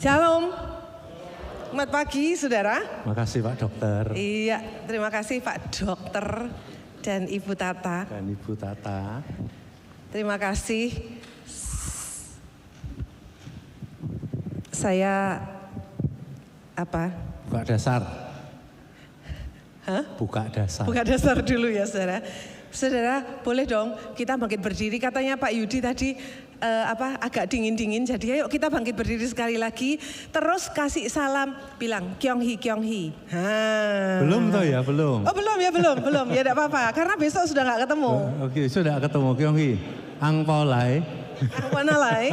Shalom. Selamat pagi saudara. Makasih Pak Dokter. Iya, terima kasih Pak Dokter dan Ibu Tata. Terima kasih. Saya Buka dasar. Hah? Buka dasar. Buka dasar dulu ya saudara. Saudara boleh dong kita bangkit berdiri. Katanya Pak Yudi tadi agak dingin-dingin. Jadi ayo kita bangkit berdiri sekali lagi. Terus kasih salam, bilang Kyonghi Kyonghi. Belum toh ya, belum. Oh belum. Ya enggak apa-apa. Karena besok sudah nggak ketemu. Oke, sudah ketemu Kyonghi. Ang Pao Lai. Ang Pana Lai.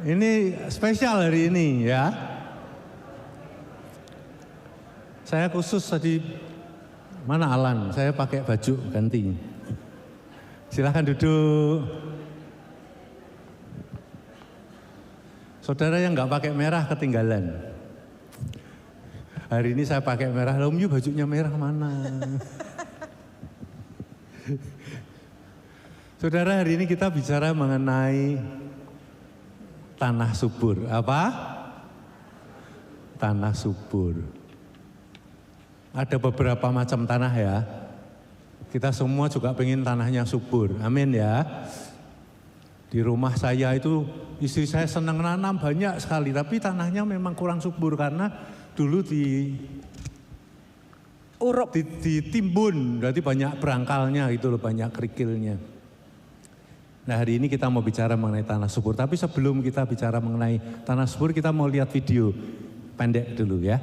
Ini spesial hari ini ya. Saya khusus tadi, mana Alan? Saya pakai baju ganti. Silahkan duduk. Saudara yang nggak pakai merah ketinggalan. Hari ini saya pakai merah, lalu bajunya merah mana? Saudara, hari ini kita bicara mengenai tanah subur. Apa? Tanah subur. Ada beberapa macam tanah ya. Kita semua juga pengen tanahnya subur. Amin ya. Di rumah saya itu istri saya senang nanam banyak sekali. Tapi tanahnya memang kurang subur karena dulu ditimbun. Berarti banyak berangkalnya gitu loh, banyak kerikilnya. Nah hari ini kita mau bicara mengenai tanah subur. Tapi sebelum kita bicara mengenai tanah subur, kita mau lihat video pendek dulu ya.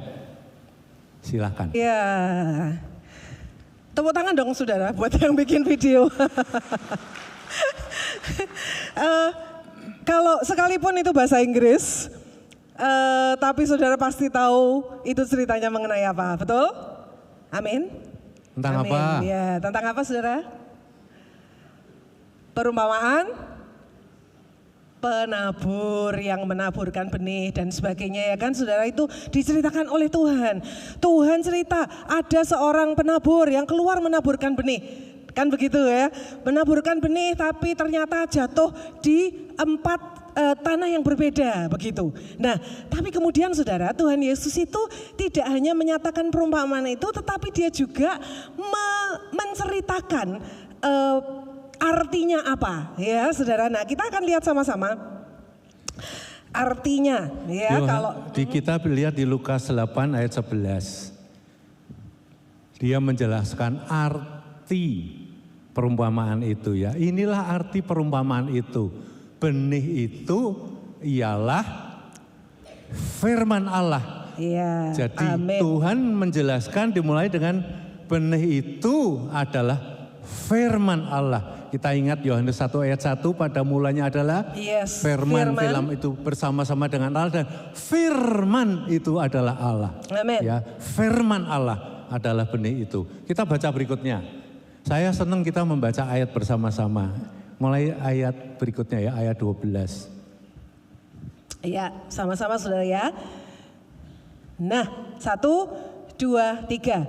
Silahkan. Ya, tepuk tangan dong saudara buat yang bikin video. Kalau sekalipun itu bahasa Inggris, tapi saudara pasti tahu itu ceritanya mengenai apa, betul? Amin. Tentang apa? Ya, tentang apa saudara? Perumpamaan penabur yang menaburkan benih dan sebagainya ya kan saudara, itu diceritakan oleh Tuhan. Tuhan cerita ada seorang penabur yang keluar menaburkan benih. Kan begitu ya, menaburkan benih tapi ternyata jatuh di 4 tanah yang berbeda begitu. Nah tapi kemudian saudara, Tuhan Yesus itu tidak hanya menyatakan perumpamaan itu, tetapi dia juga menceritakan artinya apa ya saudara. Nah kita akan lihat sama-sama artinya ya. Kalau kita lihat di Lukas 8 ayat 11. Dia menjelaskan arti perumpamaan itu ya. Inilah arti perumpamaan itu. Benih itu ialah firman Allah. Ya, jadi amin. Tuhan menjelaskan dimulai dengan benih itu adalah firman Allah. Kita ingat Yohanes 1 ayat 1, pada mulanya adalah firman itu bersama-sama dengan Allah dan firman itu adalah Allah. Amin. Ya, firman Allah adalah benih itu. Kita baca berikutnya. Saya senang kita membaca ayat bersama-sama. Mulai ayat berikutnya ya, ayat 12. Ya, sama-sama saudara ya. Nah, 1, 2, 3.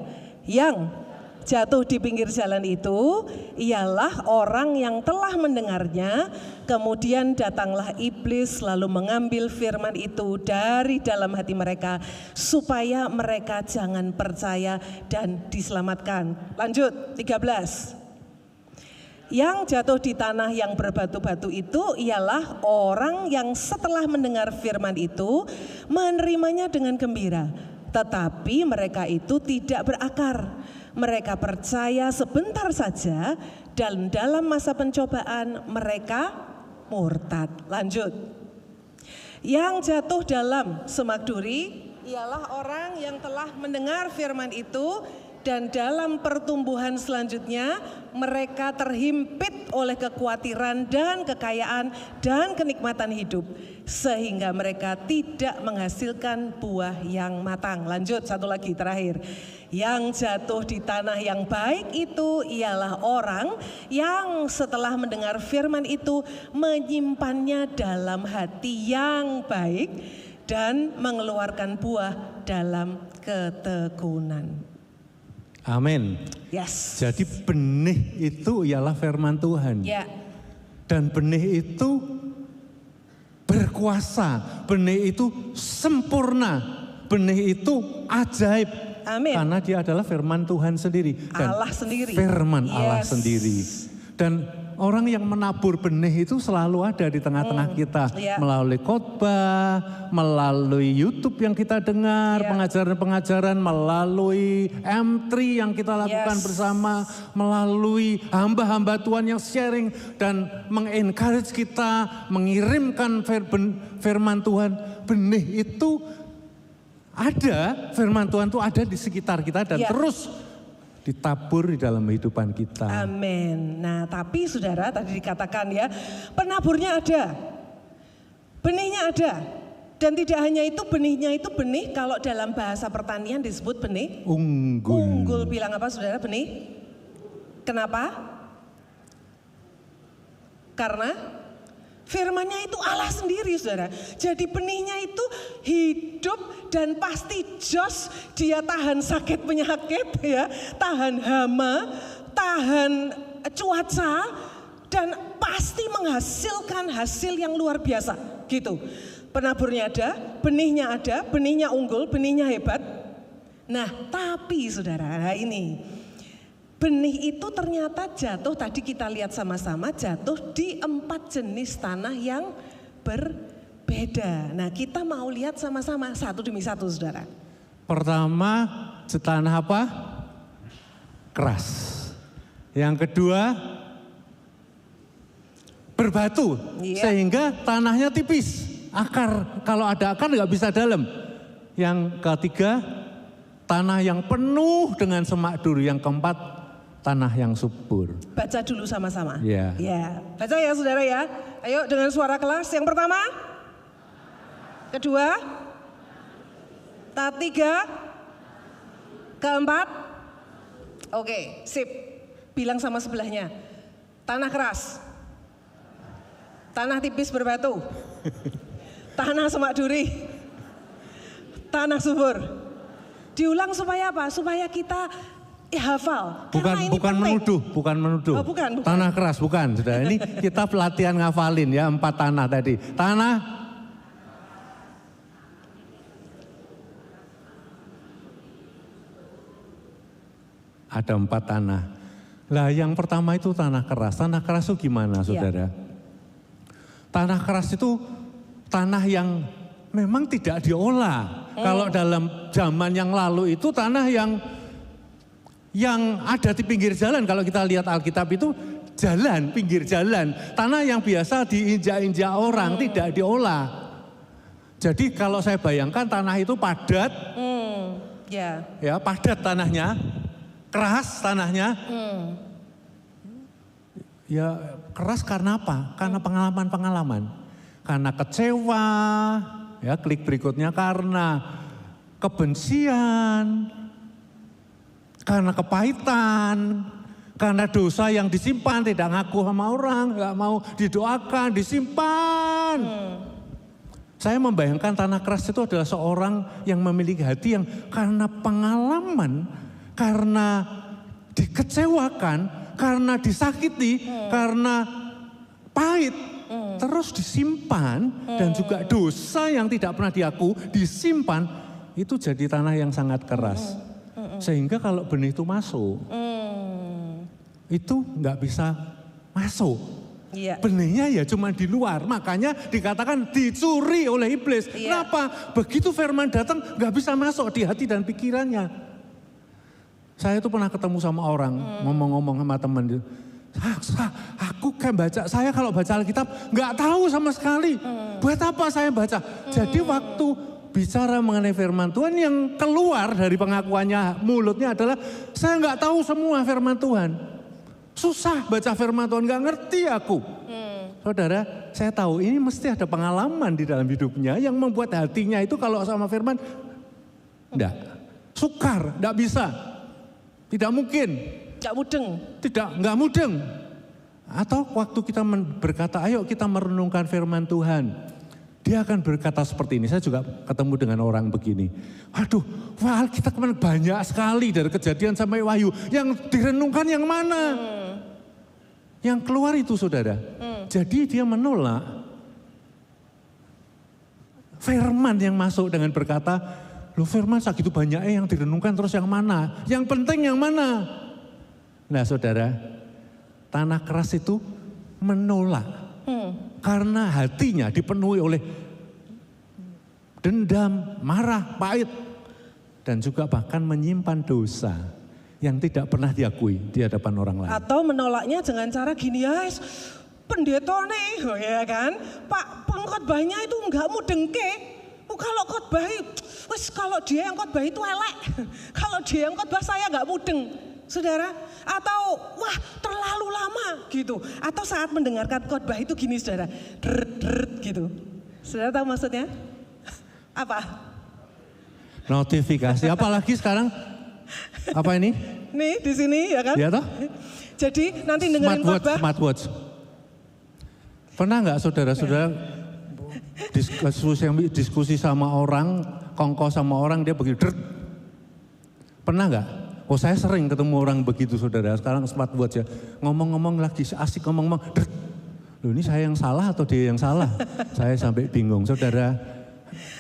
Yang jatuh di pinggir jalan itu ialah orang yang telah mendengarnya, kemudian datanglah iblis lalu mengambil firman itu dari dalam hati mereka supaya mereka jangan percaya dan diselamatkan. Lanjut 13. Yang jatuh di tanah yang berbatu-batu itu ialah orang yang setelah mendengar firman itu menerimanya dengan gembira, tetapi mereka itu tidak berakar. Mereka percaya sebentar saja dan dalam masa pencobaan mereka murtad. Lanjut. Yang jatuh dalam semak duri ialah orang yang telah mendengar firman itu dan dalam pertumbuhan selanjutnya mereka terhimpit oleh kekhawatiran dan kekayaan dan kenikmatan hidup sehingga mereka tidak menghasilkan buah yang matang. Lanjut, satu lagi terakhir. Yang jatuh di tanah yang baik itu ialah orang yang setelah mendengar firman itu menyimpannya dalam hati yang baik dan mengeluarkan buah dalam ketekunan. Amin. Yes. Jadi benih itu ialah firman Tuhan. Ya. Dan benih itu berkuasa, benih itu sempurna, benih itu ajaib. Amin. Karena dia adalah firman Tuhan sendiri. Dan Allah sendiri. Firman Allah Yes. sendiri. Dan orang yang menabur benih itu selalu ada di tengah-tengah kita. Ya. Melalui khotbah, melalui YouTube yang kita dengar, Ya. pengajaran-pengajaran, melalui M3 yang kita lakukan Yes. bersama, melalui hamba-hamba Tuhan yang sharing dan mengencourage kita, mengirimkan firman Tuhan. Benih itu ada, firman Tuhan itu ada di sekitar kita dan Ya. terus ditabur di dalam kehidupan kita. Amin. Nah, tapi saudara tadi dikatakan ya, penaburnya ada, benihnya ada. Dan tidak hanya itu, benihnya itu benih, kalau dalam bahasa pertanian disebut benih Unggul. unggul. Bilang apa saudara, benih? Kenapa? Karena firmannya itu Allah sendiri saudara. Jadi benihnya itu hidup dan pasti jos, dia tahan sakit penyakit ya, tahan hama, tahan cuaca, dan pasti menghasilkan hasil yang luar biasa gitu. Penaburnya ada, benihnya unggul, benihnya hebat. Nah tapi saudara, nah ini benih itu ternyata jatuh, tadi kita lihat sama-sama jatuh di 4 jenis tanah yang berbeda. Nah kita mau lihat sama-sama satu demi satu saudara. Pertama, tanah apa? Keras. Yang kedua, berbatu. Iya. Sehingga tanahnya tipis. Akar, kalau ada akar nggak bisa dalam. Yang ketiga, tanah yang penuh dengan semak duri. Yang keempat, tanah yang subur. Baca dulu sama-sama. Ya. Ya, baca ya saudara ya. Ayo dengan suara kelas. Yang pertama, kedua, ketiga, keempat. Oke, sip. Bilang sama sebelahnya. Tanah keras. Tanah tipis berbatu. Tanah semak duri. Tanah subur. Diulang supaya apa? Supaya kita hafal. Karena ini Bukan penting. menuduh. Oh, bukan. Tanah keras, bukan. Sudah, ini kita pelatihan ngafalin ya 4 tanah tadi. Tanah ada 4 tanah. Lah yang pertama itu tanah keras. Tanah keras itu gimana saudara? Tanah keras itu tanah yang memang tidak diolah. Kalau dalam zaman yang lalu itu tanah yang ada di pinggir jalan. Kalau kita lihat Alkitab itu jalan, pinggir jalan. Tanah yang biasa diinjak-injak orang, tidak diolah. Jadi kalau saya bayangkan tanah itu padat, ya padat tanahnya, keras tanahnya. Ya keras karena apa? Karena pengalaman-pengalaman. Karena kecewa, ya klik berikutnya, karena kebencian, karena kepahitan, karena dosa yang disimpan, tidak ngaku sama orang, nggak mau didoakan, disimpan. Saya membayangkan tanah keras itu adalah seorang yang memiliki hati yang karena pengalaman, karena dikecewakan, karena disakiti, karena pahit, terus disimpan, dan juga dosa yang tidak pernah diaku disimpan, itu jadi tanah yang sangat keras. Sehingga kalau benih itu masuk, itu nggak bisa masuk. Iya. Benihnya ya cuma di luar, makanya dikatakan dicuri oleh iblis. Iya. Kenapa? Begitu firman datang nggak bisa masuk di hati dan pikirannya. Saya tuh pernah ketemu sama orang, ngomong-ngomong sama teman, aku kan baca, saya kalau baca Alkitab nggak tahu sama sekali. Buat apa saya baca? Jadi waktu bicara mengenai firman Tuhan, yang keluar dari pengakuannya mulutnya adalah, saya nggak tahu semua firman Tuhan. Susah baca firman Tuhan, nggak ngerti aku. Saudara, saya tahu ini mesti ada pengalaman di dalam hidupnya yang membuat hatinya itu kalau sama firman, enggak, sukar, enggak bisa. Tidak mungkin. Gak mudeng. Enggak mudeng. Atau waktu kita berkata, ayo kita merenungkan firman Tuhan. Dia akan berkata seperti ini. Saya juga ketemu dengan orang begini. Waduh, wah kita kemarin banyak sekali dari Kejadian sampai Wahyu. Yang direnungkan yang mana? Yang keluar itu saudara. Jadi dia menolak firman yang masuk dengan berkata, loh firman segitu banyaknya yang direnungkan terus yang mana? Yang penting yang mana? Nah saudara, tanah keras itu menolak. Karena hatinya dipenuhi oleh dendam, marah, pahit. Dan juga bahkan menyimpan dosa yang tidak pernah diakui di hadapan orang lain. Atau menolaknya dengan cara gini, ya pendeta nih, ya kan, Pak pengkhotbahnya itu enggak mudengke. Kalau khotbah, kalau dia yang khotbah itu elek. Kalau dia yang khotbah saya enggak mudeng, saudara. Atau wah terlalu lama gitu. Atau saat mendengarkan khotbah itu gini saudara, deret gitu. Saudara tahu maksudnya? Apa? Notifikasi, apalagi sekarang apa ini? Nih di sini ya kan? Ya toh? Jadi nanti dengerin khotbah. Smartwatch. Pernah nggak saudara-saudara diskusi sama orang, kongko sama orang dia begitu deret. Pernah nggak? Oh saya sering ketemu orang begitu saudara, sekarang smartwatch ya. Ngomong-ngomong lagi asik ngomong-ngomong, loh ini saya yang salah atau dia yang salah? Saya sampai bingung saudara,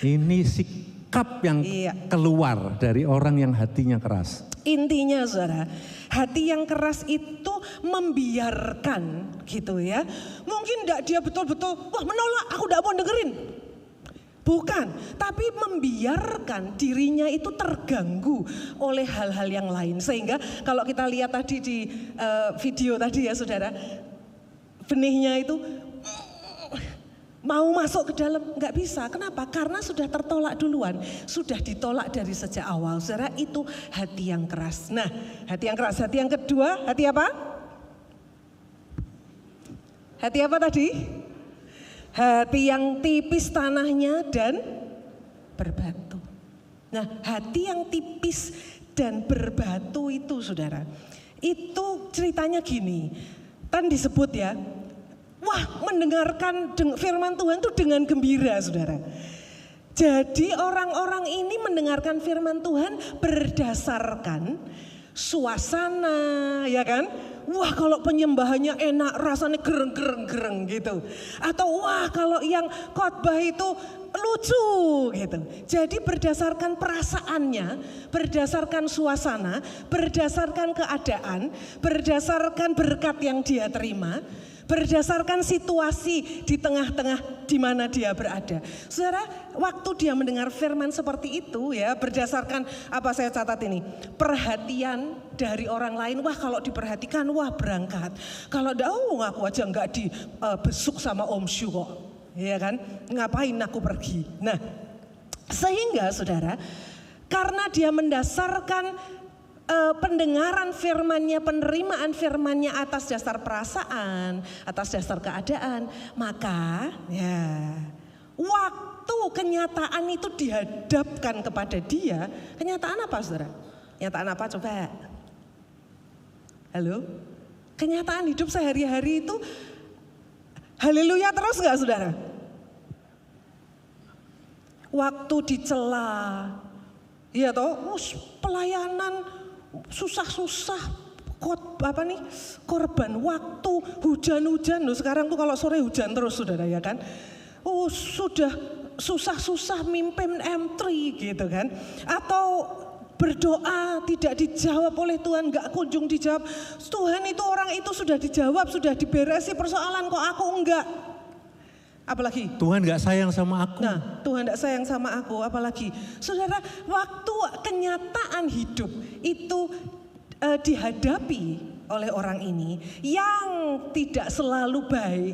ini sikap yang keluar dari orang yang hatinya keras. Intinya saudara, hati yang keras itu membiarkan gitu ya. Mungkin enggak dia betul-betul, wah menolak, aku enggak mau dengerin. Bukan, tapi membiarkan dirinya itu terganggu oleh hal-hal yang lain. Sehingga kalau kita lihat tadi di video tadi ya saudara, benihnya itu mau masuk ke dalam, nggak bisa. Kenapa? Karena sudah tertolak duluan, sudah ditolak dari sejak awal. Saudara, itu hati yang keras. Nah, hati yang keras. Hati yang kedua, hati apa? Hati apa tadi? Hati yang tipis tanahnya dan berbatu. Nah, hati yang tipis dan berbatu itu saudara, itu ceritanya gini, kan disebut ya, wah mendengarkan firman Tuhan itu dengan gembira saudara. Jadi orang-orang ini mendengarkan firman Tuhan berdasarkan suasana ya kan. Wah kalau penyembahannya enak rasanya gereng gitu. Atau wah kalau yang khotbah itu lucu gitu. Jadi berdasarkan perasaannya, berdasarkan suasana, berdasarkan keadaan, berdasarkan berkat yang dia terima, berdasarkan situasi di tengah-tengah di mana dia berada. Saudara, waktu dia mendengar firman seperti itu ya, berdasarkan apa saya catat ini, perhatian dari orang lain, wah kalau diperhatikan, wah berangkat. Kalau enggak, aku aja enggak dibesuk sama Om Syu kok. Ya kan, ngapain aku pergi. Nah, sehingga saudara, karena dia mendasarkan pendengaran firman-Nya, penerimaan firman-Nya atas dasar perasaan, atas dasar keadaan, maka ya waktu kenyataan itu dihadapkan kepada dia, kenyataan apa saudara? Kenyataan apa coba? Halo? Kenyataan hidup sehari-hari itu haleluya terus enggak saudara? Waktu dicela, ya toh, pelayanan susah-susah, korban waktu, hujan-hujan loh sekarang tuh kalau sore hujan terus saudara ya kan. Oh sudah susah-susah mimpin M3 gitu kan. Atau berdoa tidak dijawab oleh Tuhan, gak kunjung dijawab. Tuhan itu orang itu sudah dijawab, sudah diberesi persoalan kok aku enggak. Apalagi Tuhan gak sayang sama aku. Nah, Tuhan gak sayang sama aku, apalagi saudara, waktu kenyataan hidup itu dihadapi oleh orang ini yang tidak selalu baik,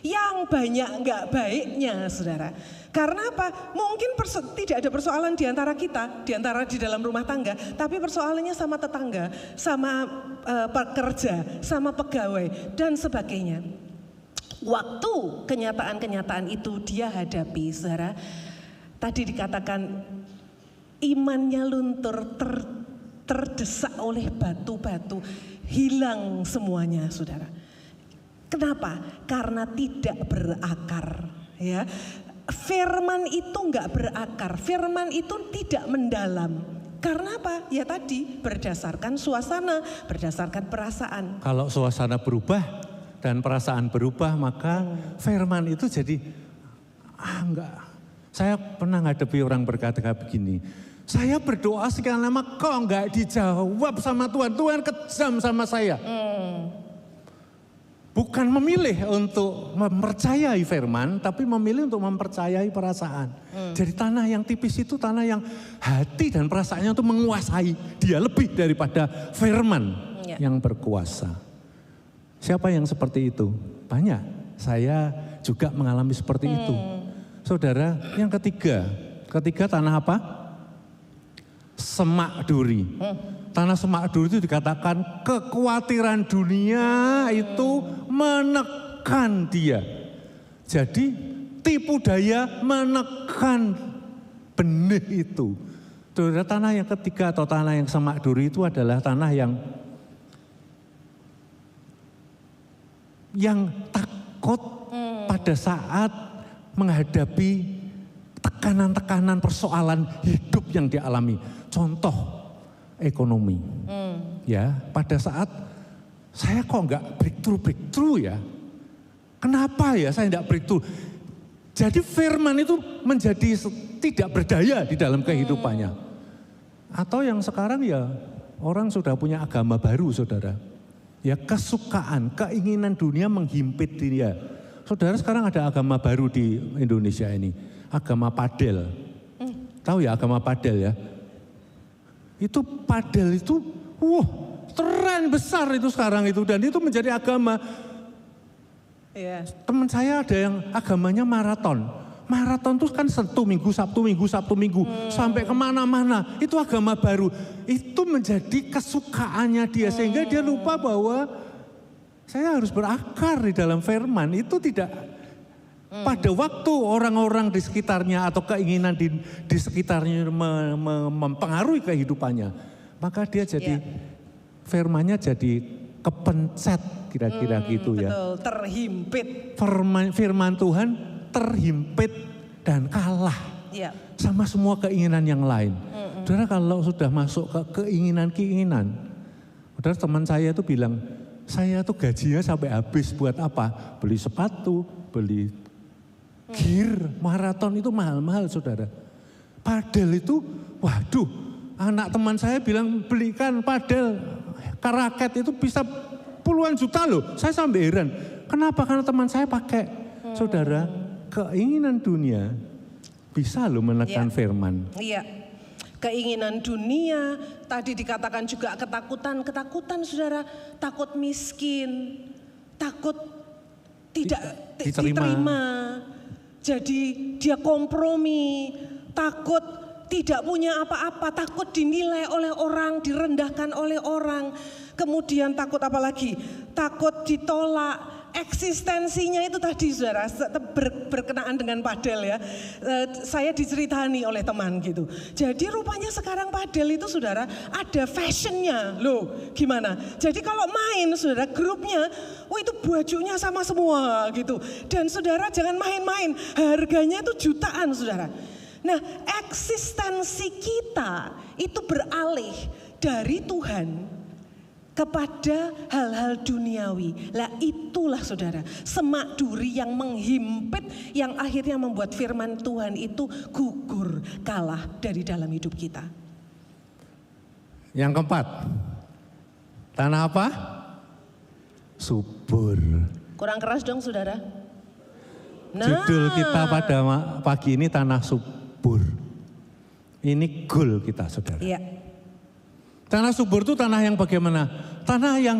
yang banyak gak baiknya saudara. Karena apa? Mungkin tidak ada persoalan di antara kita, di antara di dalam rumah tangga, tapi persoalannya sama tetangga, sama pekerja, sama pegawai dan sebagainya. Waktu kenyataan-kenyataan itu dia hadapi, saudara, tadi dikatakan imannya luntur, terdesak oleh batu-batu, hilang semuanya, saudara. Kenapa? Karena tidak berakar, ya. firman itu nggak berakar, firman itu tidak mendalam. Karena apa? Ya tadi berdasarkan suasana, berdasarkan perasaan. Kalau suasana berubah dan perasaan berubah, maka firman itu jadi enggak. Saya pernah ngadepi orang berkata begini, saya berdoa sekian lama kok enggak dijawab sama Tuhan, Tuhan kejam sama saya. Bukan memilih untuk mempercayai firman, tapi memilih untuk mempercayai perasaan. Jadi tanah yang tipis itu tanah yang hati dan perasaannya itu menguasai dia lebih daripada firman yang berkuasa. Siapa yang seperti itu? Banyak. Saya juga mengalami seperti itu. Saudara, yang ketiga tanah apa? Semak duri. Tanah semak duri itu dikatakan kekhawatiran dunia itu menekan dia. Jadi tipu daya menekan benih itu. Saudara, tanah yang ketiga atau tanah yang semak duri itu adalah tanah yang takut pada saat menghadapi tekanan-tekanan persoalan hidup yang dialami. Contoh ekonomi. Ya, pada saat saya kok enggak breakthrough ya. Kenapa ya saya enggak breakthrough? Jadi firman itu menjadi tidak berdaya di dalam kehidupannya. Atau yang sekarang ya orang sudah punya agama baru, saudara. Ya, kesukaan, keinginan dunia menghimpit dia. Saudara, sekarang ada agama baru di Indonesia ini, agama padel. Tahu ya agama padel ya? Itu padel itu, tren besar itu sekarang itu, dan itu menjadi agama. Teman saya ada yang agamanya maraton. Maraton itu kan Sabtu Minggu, sampai kemana-mana. Itu agama baru. Itu menjadi kesukaannya dia, sehingga dia lupa bahwa saya harus berakar di dalam firman. Itu tidak pada waktu orang-orang di sekitarnya atau keinginan di sekitarnya mempengaruhi kehidupannya, maka dia jadi firmannya jadi kepencet kira-kira gitu ya. Betul, terhimpit. Firman Tuhan terhimpit dan kalah sama semua keinginan yang lain. Saudara, kalau sudah masuk ke keinginan-keinginan, saudara, teman saya itu bilang, saya tuh gajinya sampai habis buat apa? Beli sepatu, beli gear, maraton itu mahal-mahal, saudara. Padel itu, waduh, anak teman saya bilang belikan padel, raket itu bisa puluhan juta loh. Saya sampai heran. Kenapa? Karena teman saya pakai. Saudara, keinginan dunia bisa loh menekan firman. Iya, keinginan dunia, tadi dikatakan juga ketakutan, saudara. Takut miskin, takut tidak diterima. Jadi dia kompromi, takut tidak punya apa-apa, takut dinilai oleh orang, direndahkan oleh orang. Kemudian takut apa lagi? Takut ditolak. Eksistensinya itu tadi, saudara, berkenaan dengan padel ya. Saya diceritani oleh teman gitu. Jadi rupanya sekarang padel itu, saudara, ada fashionnya. Loh, gimana? Jadi kalau main, saudara, grupnya, itu bajunya sama semua gitu. Dan saudara jangan main-main, harganya itu jutaan, saudara. Nah, eksistensi kita itu beralih dari Tuhan kepada hal-hal duniawi. Lah itulah, saudara, semak duri yang menghimpit, yang akhirnya membuat firman Tuhan itu gugur, kalah dari dalam hidup kita. Yang keempat, tanah apa? Subur. Kurang keras dong, saudara. Nah, judul kita pada pagi ini tanah subur. Ini goal kita, saudara. Iya. Tanah subur itu tanah yang bagaimana? Tanah yang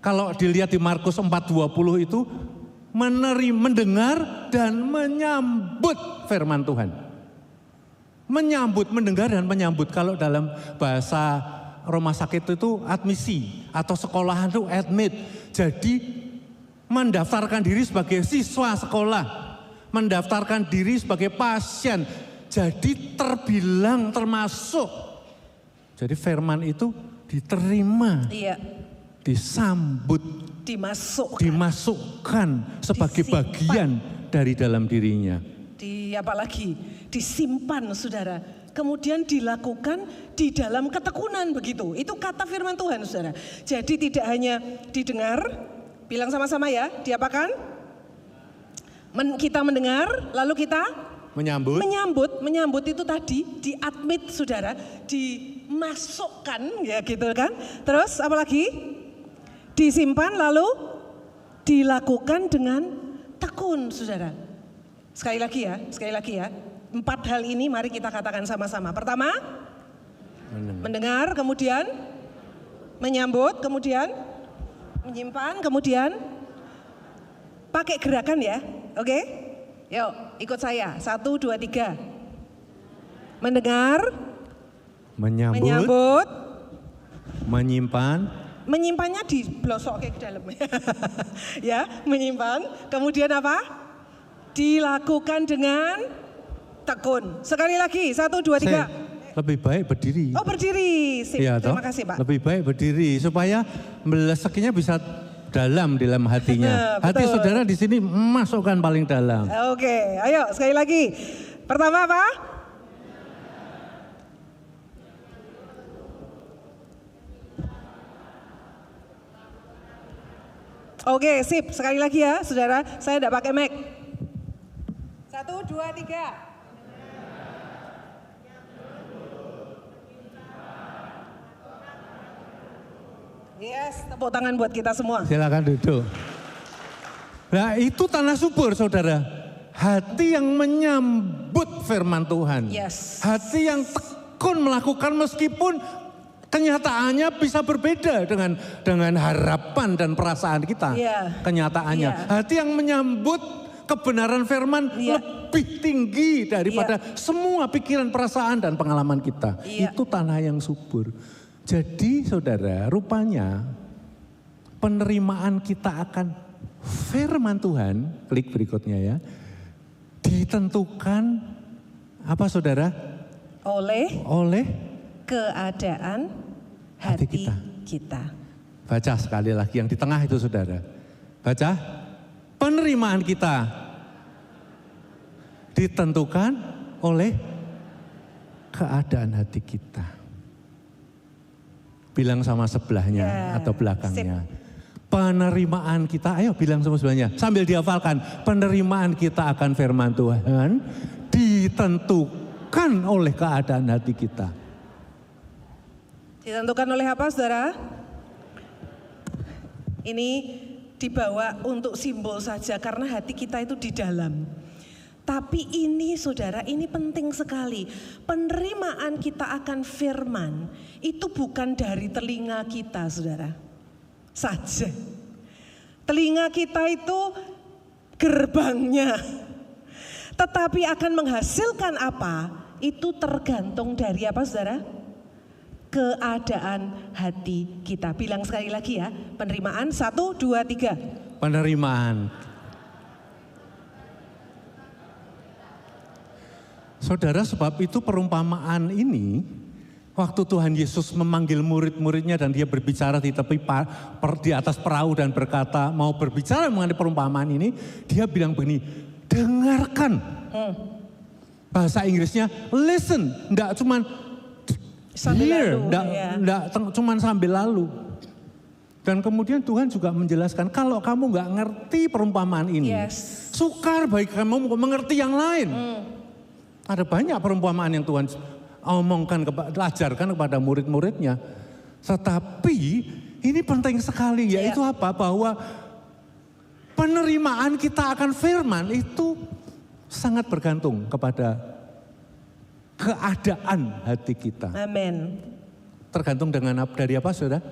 kalau dilihat di Markus 4:20 itu mendengar dan menyambut firman Tuhan. Menyambut, mendengar dan menyambut. Kalau dalam bahasa rumah sakit itu admisi atau sekolahan itu admit. Jadi mendaftarkan diri sebagai siswa sekolah, mendaftarkan diri sebagai pasien. Jadi terbilang termasuk. Jadi firman itu diterima, disambut, dimasukkan sebagai bagian dari dalam dirinya. disimpan saudara. Kemudian dilakukan di dalam ketekunan begitu. Itu kata firman Tuhan saudara. Jadi tidak hanya didengar, bilang sama-sama ya, diapakan? Kita mendengar, lalu kita menyambut itu tadi diadmit saudara, dimasukkan ya gitu kan. Terus apa lagi? Disimpan lalu dilakukan dengan tekun saudara. Sekali lagi ya. 4 hal ini mari kita katakan sama-sama. Pertama, mendengar, kemudian menyambut, kemudian menyimpan, kemudian pakai gerakan ya. Oke? Yuk, ikut saya. 1, 2, 3. Mendengar, menyambut, menyimpan. Menyimpannya diblosok ke dalam. Ya, menyimpan. Kemudian apa? Dilakukan dengan tekun. Sekali lagi, 1, 2, 3. Lebih baik berdiri. Oh, berdiri. Sip. Ya, terima kasih Pak. Lebih baik berdiri supaya melesekinya bisa dalam hatinya. Hati saudara di sini masukkan paling dalam. Oke, ayo sekali lagi. Pertama apa? Oke, sip. Sekali lagi ya, saudara. Saya tidak pakai mic. 1, 2, 3. Yes, tepuk tangan buat kita semua. Silakan duduk. Nah, itu tanah subur, saudara. Hati yang menyambut firman Tuhan. Yes. Hati yang tekun melakukan meskipun kenyataannya bisa berbeda dengan harapan dan perasaan kita. Yeah. Kenyataannya. Yeah. Hati yang menyambut kebenaran firman lebih tinggi daripada semua pikiran, perasaan dan pengalaman kita. Itu tanah yang subur. Jadi saudara, rupanya penerimaan kita akan firman Tuhan, klik berikutnya ya, ditentukan apa saudara? Oleh keadaan hati kita. Baca sekali lagi yang di tengah itu saudara. Baca, penerimaan kita ditentukan oleh keadaan hati kita. Bilang sama sebelahnya atau belakangnya. Penerimaan kita, ayo bilang sama sebelahnya. Sambil dihafalkan, penerimaan kita akan firman Tuhan ditentukan oleh keadaan hati kita. Ditentukan oleh apa saudara? Ini dibawa untuk simbol saja karena hati kita itu di dalam. Tapi ini saudara, ini penting sekali. Penerimaan kita akan firman itu bukan dari telinga kita saudara saja. Telinga kita itu gerbangnya. Tetapi akan menghasilkan apa? Itu tergantung dari apa saudara? Keadaan hati kita. Bilang sekali lagi ya, penerimaan 1, 2, 3. Penerimaan. Saudara, sebab itu perumpamaan ini, waktu Tuhan Yesus memanggil murid-muridnya dan dia berbicara di tepi di atas perahu dan berkata mau berbicara mengenai perumpamaan ini, dia bilang begini, dengarkan. Bahasa Inggrisnya listen, enggak cuman hear, enggak cuman sambil lalu. Dan kemudian Tuhan juga menjelaskan, kalau kamu enggak ngerti perumpamaan ini, sukar bagi kamu mengerti yang lain. Ada banyak perumpamaan yang Tuhan omongkan, ajarkan kepada murid-muridnya. Tetapi ini penting sekali, yaitu apa? Bahwa penerimaan kita akan firman itu sangat bergantung kepada keadaan hati kita. Amin. Tergantung dari apa saudara?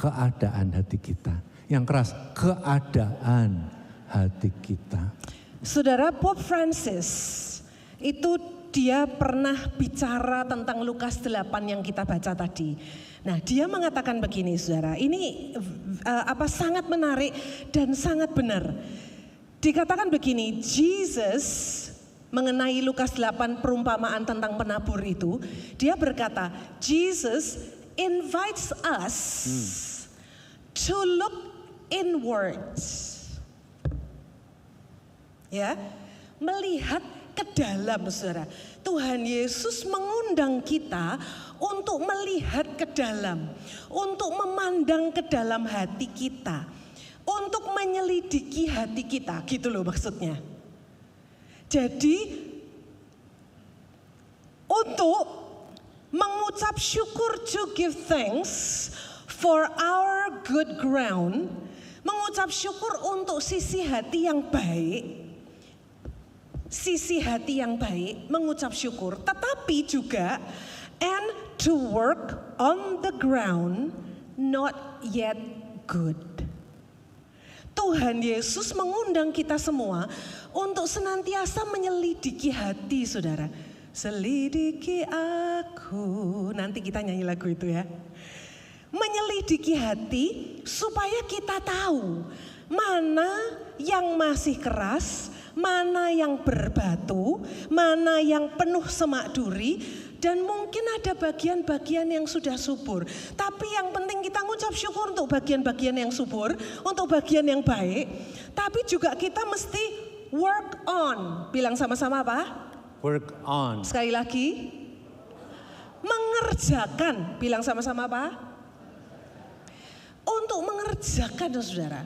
Keadaan hati kita. Yang keras, keadaan hati kita. Saudara, Pope Francis itu dia pernah bicara tentang Lukas 8 yang kita baca tadi. Nah, dia mengatakan begini saudara, ini sangat menarik dan sangat benar. Dikatakan begini, Jesus mengenai Lukas 8 perumpamaan tentang penabur itu, dia berkata, Jesus invites us to look inwards. Ya. melihat ke dalam, saudara. Tuhan Yesus mengundang kita untuk melihat ke dalam, untuk memandang ke dalam hati kita, untuk menyelidiki hati kita, gitu loh maksudnya. Jadi untuk mengucap syukur, to give thanks for our good ground, mengucap syukur untuk sisi hati yang baik, sisi hati yang baik, mengucap syukur, tetapi juga and to work on the ground not yet good. Tuhan Yesus mengundang kita semua untuk senantiasa menyelidiki hati, saudara. Selidiki aku, nanti kita nyanyi lagu itu ya. Menyelidiki hati supaya kita tahu mana yang masih keras, mana yang berbatu, mana yang penuh semak duri, dan mungkin ada bagian-bagian yang sudah subur. Tapi yang penting kita ngucap syukur untuk bagian-bagian yang subur, untuk bagian yang baik. Tapi juga kita mesti work on. Bilang sama-sama apa? Work on. Sekali lagi. Mengerjakan. Bilang sama-sama apa? Untuk mengerjakan, saudara.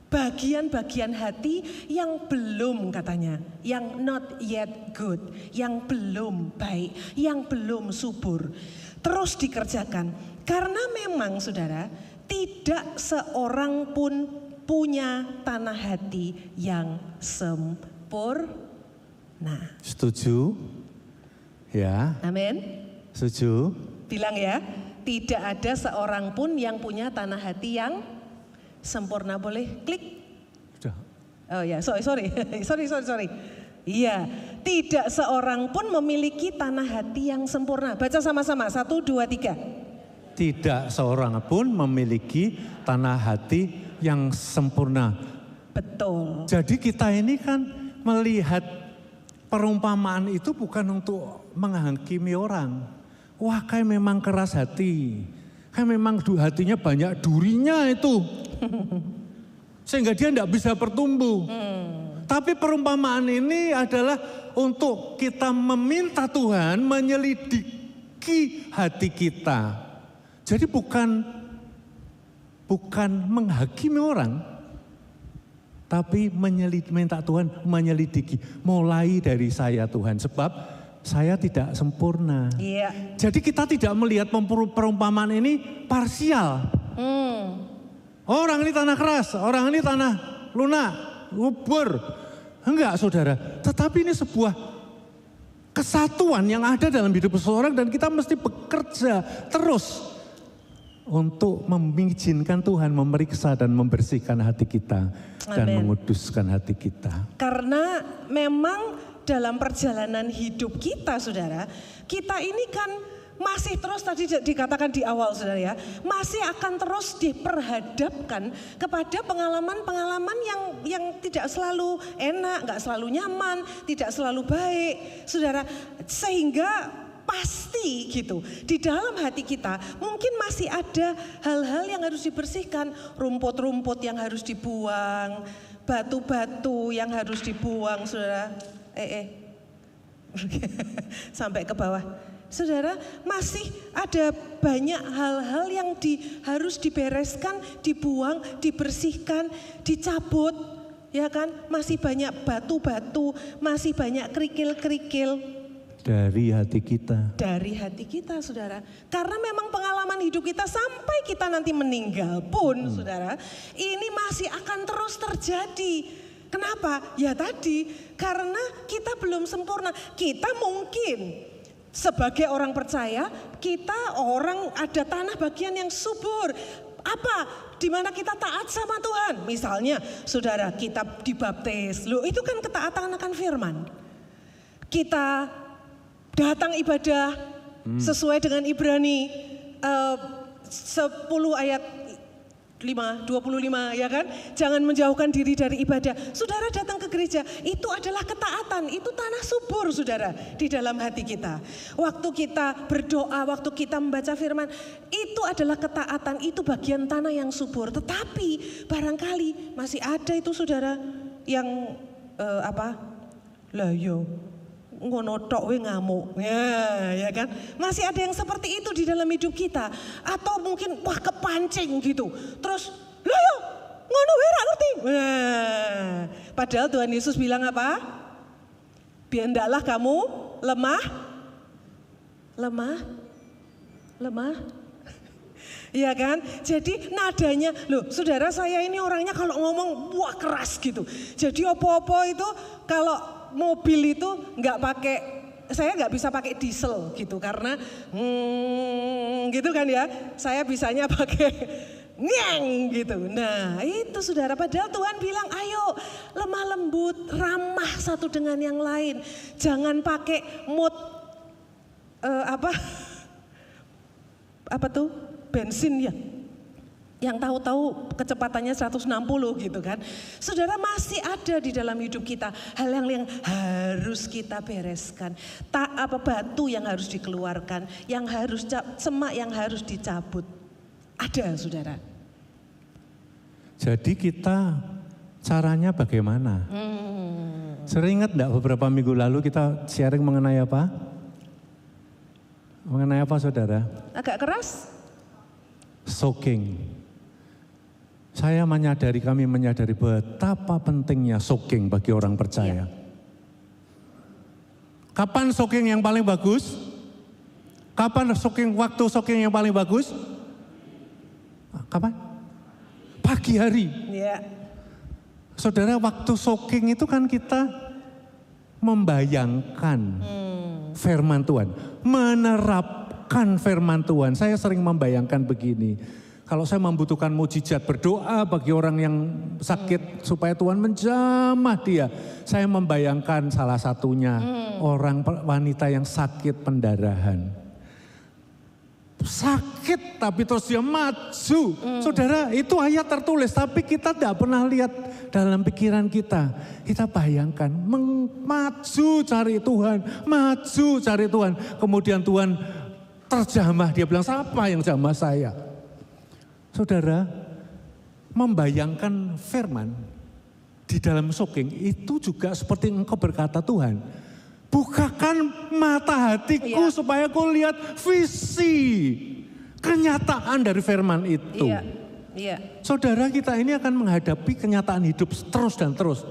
Bagian-bagian hati yang belum, katanya, yang not yet good, yang belum baik, yang belum subur, terus dikerjakan. Karena memang, saudara, tidak seorang pun punya tanah hati yang sempurna. Setuju? Ya. Amin. Setuju? Bilang ya, tidak ada seorang pun yang punya tanah hati yang sempurna. Boleh klik? Sudah. Oh ya, sorry. Iya, tidak seorang pun memiliki tanah hati yang sempurna. Baca sama-sama, 1, 2, 3. Tidak seorang pun memiliki tanah hati yang sempurna. Betul. Jadi kita ini kan melihat perumpamaan itu bukan untuk menghakimi orang. Wah, kayak memang keras hati. Kayak memang hatinya banyak durinya itu. Sehingga dia tidak bisa bertumbuh. Tapi perumpamaan ini adalah untuk kita meminta Tuhan menyelidiki hati kita. Jadi bukan menghakimi orang, tapi minta Tuhan menyelidiki. Mulai dari saya, Tuhan, sebab saya tidak sempurna. Iya. Jadi kita tidak melihat perumpamaan ini parsial. Orang ini tanah keras, orang ini tanah lunak, subur. Enggak, saudara. Tetapi ini sebuah kesatuan yang ada dalam hidup seseorang dan kita mesti bekerja terus untuk mengizinkan Tuhan memeriksa dan membersihkan hati kita. Dan menguduskan hati kita. Karena memang dalam perjalanan hidup kita, saudara, kita ini kan masih terus, tadi dikatakan di awal, saudara ya, masih akan terus diperhadapkan kepada pengalaman-pengalaman yang tidak selalu enak, nggak selalu nyaman, tidak selalu baik, saudara. Sehingga pasti gitu, di dalam hati kita mungkin masih ada hal-hal yang harus dibersihkan, rumput-rumput yang harus dibuang, batu-batu yang harus dibuang, saudara. Sampai ke bawah. Saudara, masih ada banyak hal-hal yang harus dibereskan, dibuang, dibersihkan, dicabut, ya kan? Masih banyak batu-batu, masih banyak kerikil-kerikil. Dari hati kita. Dari hati kita, saudara. Karena memang pengalaman hidup kita sampai kita nanti meninggal pun, saudara, ini masih akan terus terjadi. Kenapa? Ya tadi, karena kita belum sempurna. Kita mungkin sebagai orang percaya, kita orang ada tanah bagian yang subur. Apa? Di mana kita taat sama Tuhan. Misalnya, saudara, kita dibaptis. Loh, itu kan ketaatan akan firman. Kita datang ibadah sesuai dengan Ibrani 10 ayat 25 ya kan. Jangan menjauhkan diri dari ibadah. Saudara datang ke gereja, itu adalah ketaatan, itu tanah subur, saudara, di dalam hati kita. Waktu kita berdoa, waktu kita membaca firman, itu adalah ketaatan, itu bagian tanah yang subur. Tetapi barangkali masih ada itu, saudara, yang Lah yo, ngono tok we ngamuk. Ya kan? Masih ada yang seperti itu di dalam hidup kita. Atau mungkin wah kepancing gitu. Terus, lah yo, ngono we ra ngerti. Padahal Tuhan Yesus bilang apa? Biar ndaklah kamu lemah. Iya kan? Jadi nadanya, loh saudara saya ini orangnya kalau ngomong wah keras gitu. Jadi opo-opo itu kalau mobil itu saya nggak bisa pakai diesel gitu karena gitu kan ya. Saya bisanya pakai nyeng gitu. Nah itu saudara, padahal Tuhan bilang ayo lemah lembut, ramah satu dengan yang lain. Jangan pakai mood apa tuh bensin ya, yang tahu-tahu kecepatannya 160 gitu kan. Saudara, masih ada di dalam hidup kita hal yang harus kita bereskan. Batu yang harus dikeluarkan, yang harus semak yang harus dicabut. Ada saudara. Jadi kita caranya bagaimana? Sering ingat enggak beberapa minggu lalu kita sharing mengenai apa? Mengenai apa saudara? Agak keras? Soaking. Kami menyadari betapa pentingnya soaking bagi orang percaya. Kapan soaking yang paling bagus? Kapan waktu soaking yang paling bagus? Kapan? Pagi hari. Ya. Saudara, waktu soaking itu kan kita membayangkan firman Tuhan, menerapkan firman Tuhan. Saya sering membayangkan begini, kalau saya membutuhkan mujizat berdoa bagi orang yang sakit supaya Tuhan menjamah dia, saya membayangkan salah satunya orang wanita yang sakit pendarahan. Sakit tapi terus dia maju. Saudara, itu ayat tertulis tapi kita tidak pernah lihat dalam pikiran kita. Kita bayangkan maju cari Tuhan, maju cari Tuhan. Kemudian Tuhan terjamah, dia bilang siapa yang jamah saya? Saudara, membayangkan firman di dalam soaking itu juga seperti engkau berkata Tuhan, bukakan mata hatiku supaya kau lihat visi, kenyataan dari firman itu. Saudara, kita ini akan menghadapi kenyataan hidup terus dan terus.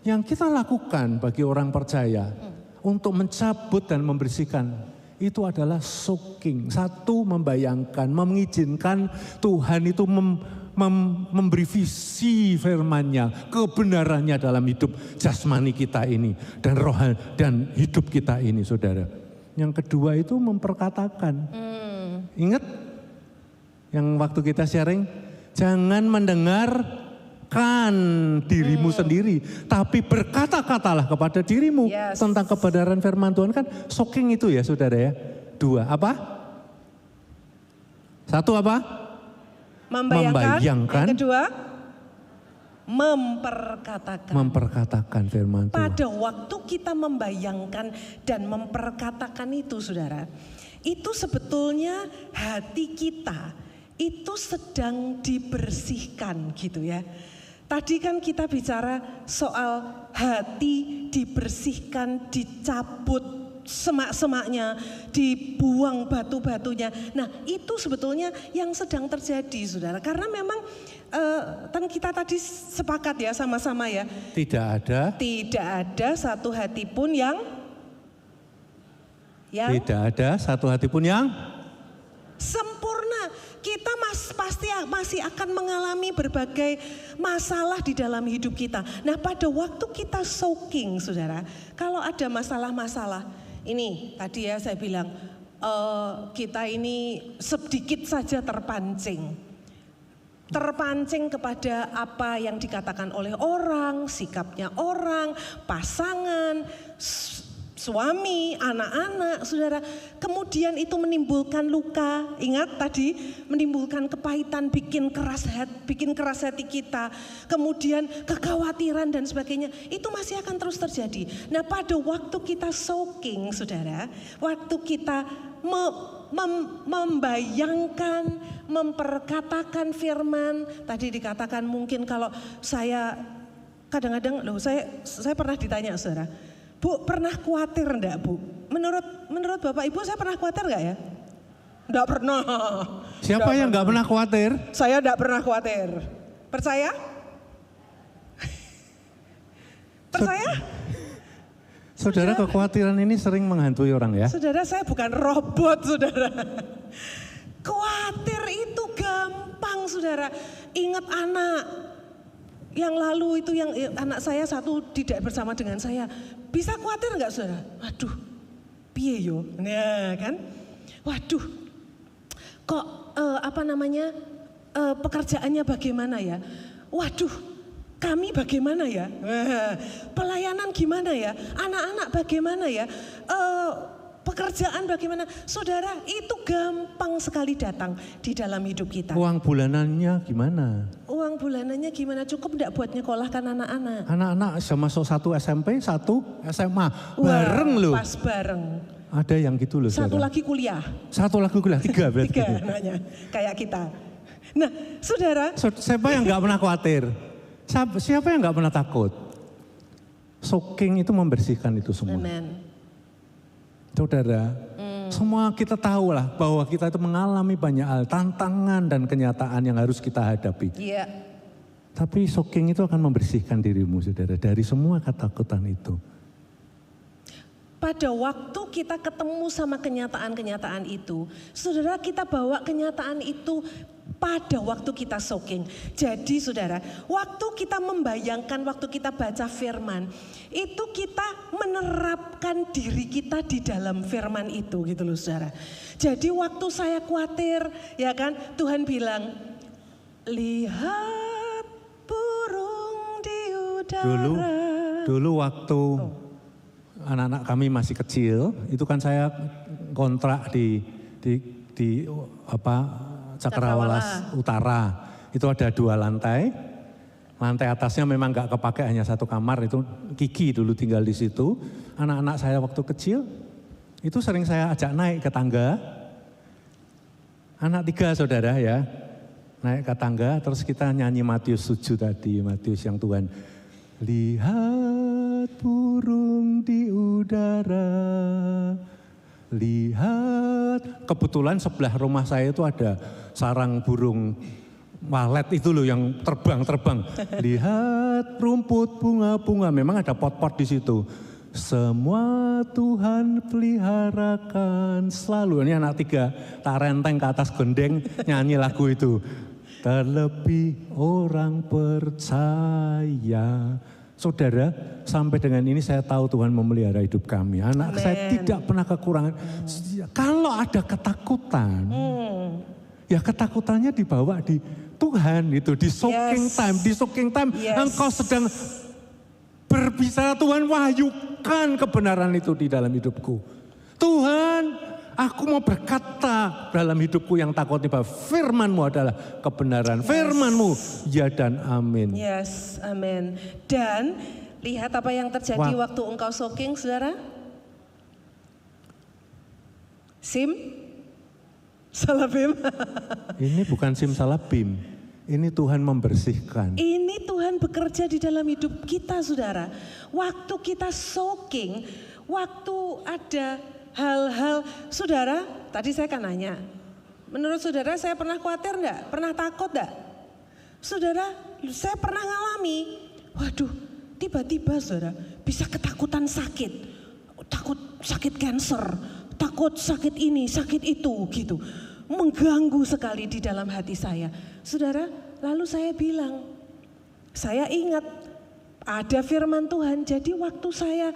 Yang kita lakukan bagi orang percaya untuk mencabut dan membersihkan itu adalah soaking. Satu, membayangkan, mengizinkan Tuhan itu memberi visi firman-Nya, kebenarannya dalam hidup jasmani kita ini dan rohani dan hidup kita ini, saudara. Yang kedua itu memperkatakan. Ingat yang waktu kita sharing, jangan mendengarkan dirimu sendiri, tapi berkata-katalah kepada dirimu tentang kebenaran firman Tuhan. Kan soaking itu ya saudara ya. Dua, apa? Satu apa? Membayangkan. Yang kedua, memperkatakan firman Tuhan. Pada waktu kita membayangkan dan memperkatakan itu saudara, itu sebetulnya hati kita itu sedang dibersihkan gitu ya. Tadi kan kita bicara soal hati dibersihkan, dicabut semak-semaknya, dibuang batu-batunya. Nah itu sebetulnya yang sedang terjadi saudara. Karena memang kan kita tadi sepakat ya sama-sama ya. Tidak ada satu hati pun yang tidak ada satu hati pun yang sempurna. Kita pasti masih akan mengalami berbagai masalah di dalam hidup kita. Nah pada waktu kita soaking saudara, kalau ada masalah-masalah, ini tadi ya saya bilang kita ini sedikit saja terpancing kepada apa yang dikatakan oleh orang, sikapnya orang, pasangan, suami, anak-anak, saudara. Kemudian itu menimbulkan luka. Ingat tadi, menimbulkan kepahitan, bikin keras hati kita. Kemudian kekhawatiran dan sebagainya. Itu masih akan terus terjadi. Nah pada waktu kita soaking, saudara, waktu kita membayangkan, memperkatakan firman. Tadi dikatakan mungkin kalau saya kadang-kadang, saya pernah ditanya saudara, Bu, pernah khawatir enggak, Bu? Menurut Bapak Ibu saya pernah khawatir enggak ya? Enggak pernah. Siapa yang enggak pernah khawatir? Saya enggak pernah khawatir. Percaya? Percaya? Saudara, kekhawatiran ini sering menghantui orang ya? Saudara, saya bukan robot, saudara. Khawatir itu gampang, saudara. Ingat anak yang lalu itu, yang anak saya satu tidak bersama dengan saya. Bisa khawatir enggak, saudara? Waduh, piye yo? Nah, kan? Waduh, kok pekerjaannya bagaimana ya? Waduh, kami bagaimana ya? Pelayanan gimana ya? Anak-anak bagaimana ya? Pekerjaan bagaimana? Saudara, itu gampang sekali datang di dalam hidup kita. Uang bulanannya gimana? Uang bulanannya gimana? Cukup enggak buat nyekolahkan anak-anak? Anak-anak masuk satu SMP, satu SMA. Bareng loh. Pas bareng. Ada yang gitu loh. Satu saudara. lagi kuliah. Satu lagi kuliah, 3 berarti. 3 anaknya, kayak kita. Nah, saudara. Siapa yang enggak pernah khawatir? Siapa yang enggak pernah takut? Soking itu membersihkan itu semua. Amen. Saudara, semua kita tahu lah bahwa kita itu mengalami banyak hal, tantangan dan kenyataan yang harus kita hadapi. Iya. Tapi soking itu akan membersihkan dirimu, saudara, dari semua ketakutan itu. Pada waktu kita ketemu sama kenyataan-kenyataan itu, saudara, kita bawa kenyataan itu pada waktu kita soking. Jadi saudara, waktu kita membayangkan, waktu kita baca firman, itu kita menerapkan diri kita di dalam firman itu gitu loh, saudara. Jadi waktu saya khawatir, ya kan, Tuhan bilang, lihat burung di udara. Dulu waktu anak-anak kami masih kecil, itu kan saya kontrak di Cakrawala Utara. Itu ada 2 lantai. Lantai atasnya memang nggak kepake, hanya 1 kamar. Itu Kiki dulu tinggal di situ. Anak-anak saya waktu kecil itu sering saya ajak naik ke tangga. Anak 3 saudara ya, naik ke tangga. Terus kita nyanyi Matius 7 tadi, Matius yang Tuhan. Lihat burung di udara, lihat. Kebetulan sebelah rumah saya itu ada sarang burung walet itu loh yang terbang-terbang. Lihat rumput bunga-bunga, memang ada pot-pot di situ. Semua Tuhan peliharakan selalu. Ini anak 3 tak renteng ke atas gendeng nyanyi lagu itu. Terlebih orang percaya. Saudara, sampai dengan ini saya tahu Tuhan memelihara hidup kami. Anak saya tidak pernah kekurangan. Kalau ada ketakutan, ya ketakutannya dibawa di Tuhan itu, di soaking time. Di soaking time engkau sedang berbicara, Tuhan wahyukan kebenaran itu di dalam hidupku. Tuhan, aku mau berkata dalam hidupku yang takut bahwa firman-Mu adalah kebenaran. Firman-Mu ya dan amin. Yes, amin. Dan lihat apa yang terjadi waktu engkau soaking, saudara. Salabim. Ini bukan salabim. Ini Tuhan membersihkan. Ini Tuhan bekerja di dalam hidup kita, saudara. Waktu kita soaking, waktu ada hal-hal, saudara, tadi saya kan nanya, menurut saudara saya pernah khawatir enggak? Pernah takut enggak? Saudara, saya pernah ngalami, waduh, tiba-tiba saudara, bisa ketakutan sakit, takut sakit kanker, takut sakit ini, sakit itu, gitu. Mengganggu sekali di dalam hati saya. Saudara, lalu saya bilang, saya ingat ada firman Tuhan, jadi waktu saya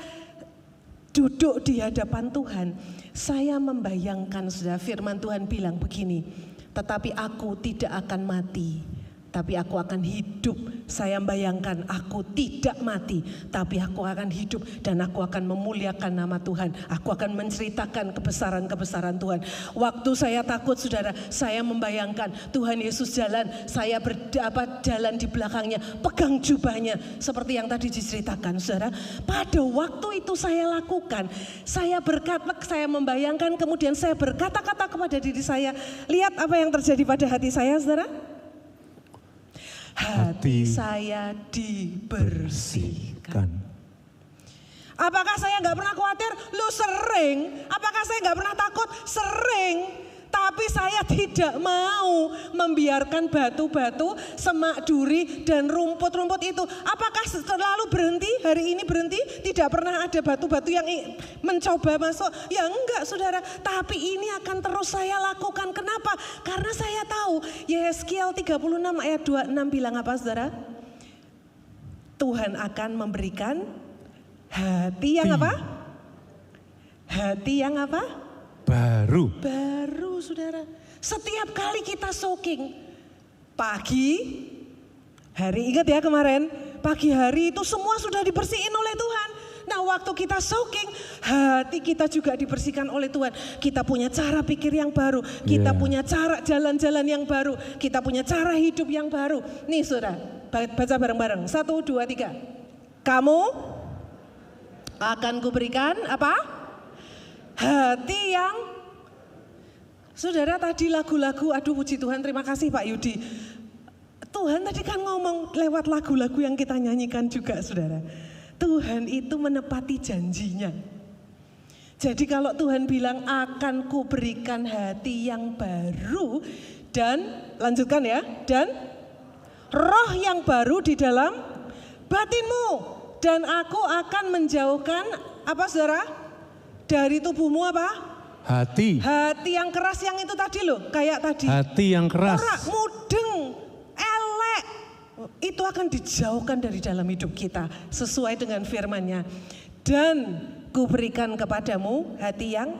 duduk di hadapan Tuhan, saya membayangkan, saudara, firman Tuhan bilang begini, tetapi aku tidak akan mati, tapi aku akan hidup. Saya membayangkan aku tidak mati, tapi aku akan hidup dan aku akan memuliakan nama Tuhan. Aku akan menceritakan kebesaran-kebesaran Tuhan. Waktu saya takut, saudara, saya membayangkan Tuhan Yesus jalan, saya jalan di belakangnya, pegang jubahnya, seperti yang tadi diceritakan, saudara. Pada waktu itu saya lakukan, saya berkata, saya membayangkan, kemudian saya berkata-kata kepada diri saya, lihat apa yang terjadi pada hati saya, saudara. Hati saya dibersihkan. Apakah saya nggak pernah khawatir? Lu sering. Apakah saya nggak pernah takut? Sering. Tapi saya tidak mau membiarkan batu-batu, semak duri, dan rumput-rumput itu. Apakah selalu berhenti? Hari ini berhenti? Tidak pernah ada batu-batu yang mencoba masuk? Ya enggak saudara. Tapi ini akan terus saya lakukan. Kenapa? Karena saya tahu Yeskiel 36 ayat 26 bilang apa saudara? Tuhan akan memberikan hati yang apa? Hati yang apa? Baru Saudara. Setiap kali kita soaking pagi hari, ingat ya kemarin pagi hari itu semua sudah dibersihin oleh Tuhan. Nah waktu kita soaking, hati kita juga dibersihkan oleh Tuhan. Kita punya cara pikir yang baru, kita punya cara jalan-jalan yang baru, kita punya cara hidup yang baru. Nih saudara, baca bareng-bareng. 1, 2, 3. Kamu akan kuberikan apa? Hati yang, saudara tadi lagu-lagu, aduh puji Tuhan, terima kasih Pak Yudi. Tuhan tadi kan ngomong lewat lagu-lagu yang kita nyanyikan juga saudara. Tuhan itu menepati janjinya. Jadi kalau Tuhan bilang akan kuberikan hati yang baru dan, lanjutkan ya, dan roh yang baru di dalam batinmu. Dan aku akan menjauhkan, apa saudara? Dari tubuhmu apa? hati. Hati yang keras yang itu tadi loh, kayak tadi. Hati yang keras. Ora, mudeng, elek. Itu akan dijauhkan dari dalam hidup kita sesuai dengan firman-Nya. Dan kuberikan kepadamu hati yang,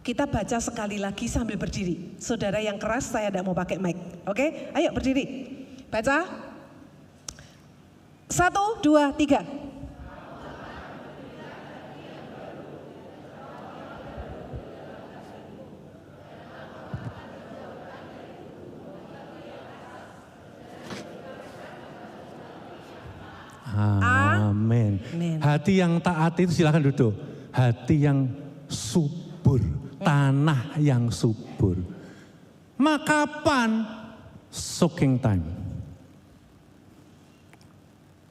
kita baca sekali lagi sambil berdiri. Saudara yang keras saya tidak mau pakai mic. Oke, ayo berdiri. Baca. 1, 2, 3. Amin. Hati yang taat itu silakan duduk. Hati yang subur, tanah yang subur. Maka kapan soaking time?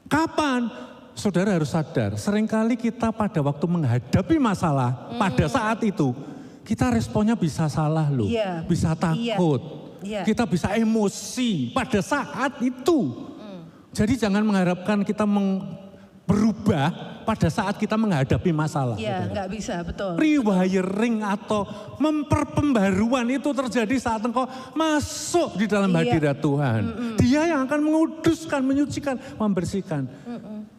Kapan? Saudara harus sadar, seringkali kita pada waktu menghadapi masalah, pada saat itu, kita responnya bisa salah loh, bisa takut, kita bisa emosi pada saat itu. Jadi jangan mengharapkan kita berubah pada saat kita menghadapi masalah. Iya, enggak bisa, betul. Rewiring atau pembaruan itu terjadi saat engkau masuk di dalam hadirat Tuhan. Dia yang akan menguduskan, menyucikan, membersihkan.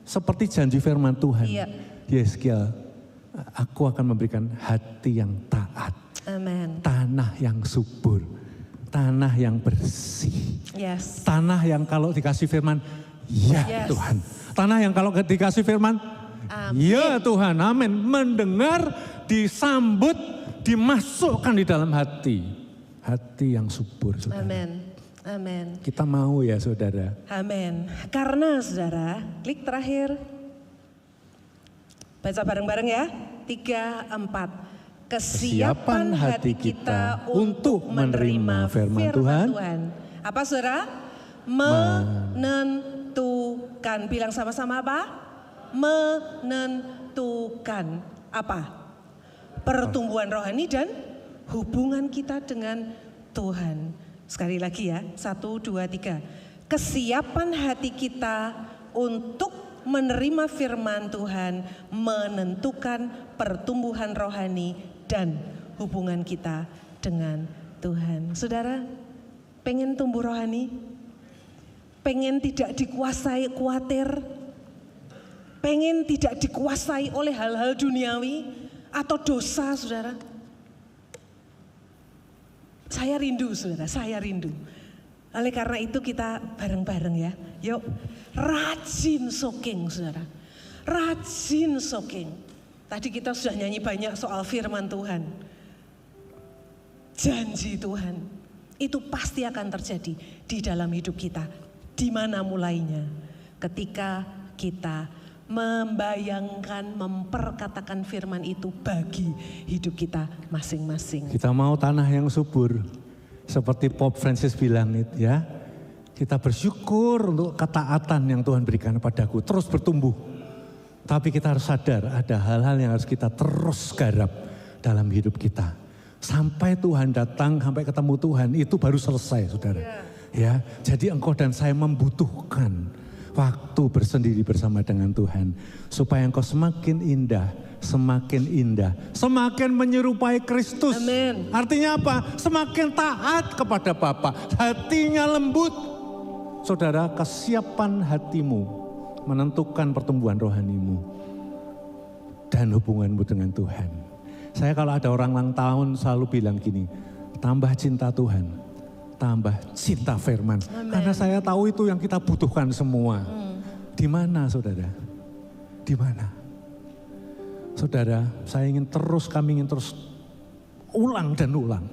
Seperti janji firman Tuhan. Yeskiel, aku akan memberikan hati yang taat. Amin. Tanah yang subur. Tanah yang bersih. Tanah yang kalau dikasih firman, ya Tuhan. Tanah yang kalau dikasih firman, ya Tuhan, amin. Mendengar, disambut, dimasukkan di dalam hati. Hati yang subur, saudara. Amin. Amin. Kita mau ya saudara. Amin. Karena saudara, klik terakhir. Baca bareng-bareng ya. 3, 4. Kesiapan hati kita untuk menerima firman Tuhan. Apa saudara? Menentukan. Bilang sama-sama apa? Menentukan. Apa? Pertumbuhan rohani dan hubungan kita dengan Tuhan. Sekali lagi ya, 1, 2, 3. Kesiapan hati kita untuk menerima firman Tuhan, menentukan pertumbuhan rohani dan hubungan kita dengan Tuhan. Saudara, pengen tumbuh rohani? Pengen tidak dikuasai khawatir? Pengen tidak dikuasai oleh hal-hal duniawi atau dosa, saudara? Saya rindu, saudara, saya rindu. Oleh karena itu kita bareng-bareng ya. Yuk, rajin soaking, saudara. Rajin soaking. Tadi kita sudah nyanyi banyak soal firman Tuhan. Janji Tuhan itu pasti akan terjadi di dalam hidup kita. Di mana mulainya? Ketika kita membayangkan, memperkatakan firman itu bagi hidup kita masing-masing. Kita mau tanah yang subur. Seperti Pope Francis bilang itu ya. Kita bersyukur untuk ketaatan yang Tuhan berikan padaku. Terus bertumbuh. Tapi kita harus sadar ada hal-hal yang harus kita terus garap dalam hidup kita. Sampai Tuhan datang, sampai ketemu Tuhan, itu baru selesai, saudara. Ya, jadi engkau dan saya membutuhkan waktu bersendiri bersama dengan Tuhan. Supaya engkau semakin indah, semakin menyerupai Kristus. Amin. Artinya apa? Semakin taat kepada Bapa, hatinya lembut. Saudara, kesiapan hatimu menentukan pertumbuhan rohanimu dan hubunganmu dengan Tuhan. Saya kalau ada orang ulang tahun selalu bilang gini, tambah cinta Tuhan, tambah cinta firman. Amen. Karena saya tahu itu yang kita butuhkan semua. Di mana saudara? Di mana? Saudara, kami ingin terus ulang dan ulang.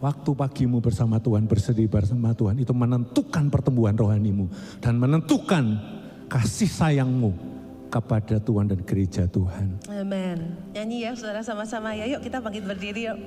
Waktu pagimu bersama Tuhan, bersedih bersama Tuhan, itu menentukan pertumbuhan rohanimu. Dan menentukan kasih sayangmu kepada Tuhan dan gereja Tuhan. Amin. Nyanyi ya saudara sama-sama ya, yuk kita bangkit berdiri yuk.